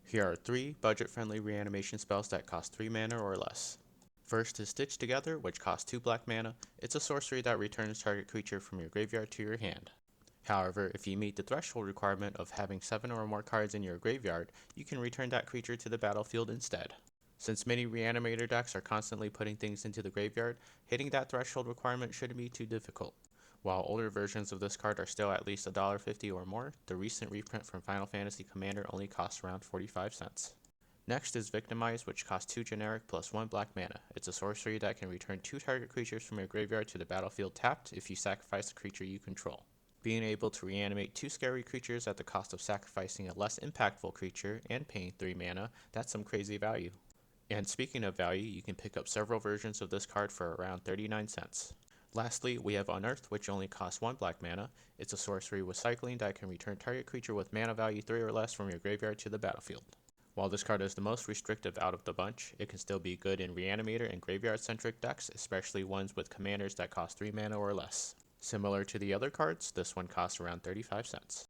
Here are 3 budget-friendly reanimation spells that cost 3 mana or less. First is Stitch Together, which costs 2 black mana. It's a sorcery that returns target creature from your graveyard to your hand. However, if you meet the threshold requirement of having 7 or more cards in your graveyard, you can return that creature to the battlefield instead. Since many reanimator decks are constantly putting things into the graveyard, hitting that threshold requirement shouldn't be too difficult. While older versions of this card are still at least $1.50 or more, the recent reprint from Final Fantasy Commander only costs around 45 cents. Next is Victimize, which costs 2 generic plus 1 black mana. It's a sorcery that can return 2 target creatures from your graveyard to the battlefield tapped if you sacrifice a creature you control. Being able to reanimate 2 scary creatures at the cost of sacrificing a less impactful creature and paying 3 mana, that's some crazy value. And speaking of value, you can pick up several versions of this card for around 39 cents. Lastly, we have Unearth, which only costs 1 black mana. It's a sorcery with cycling that can return target creature with mana value 3 or less from your graveyard to the battlefield. While this card is the most restrictive out of the bunch, it can still be good in Reanimator and graveyard-centric decks, especially ones with commanders that cost 3 mana or less. Similar to the other cards, this one costs around 35 cents.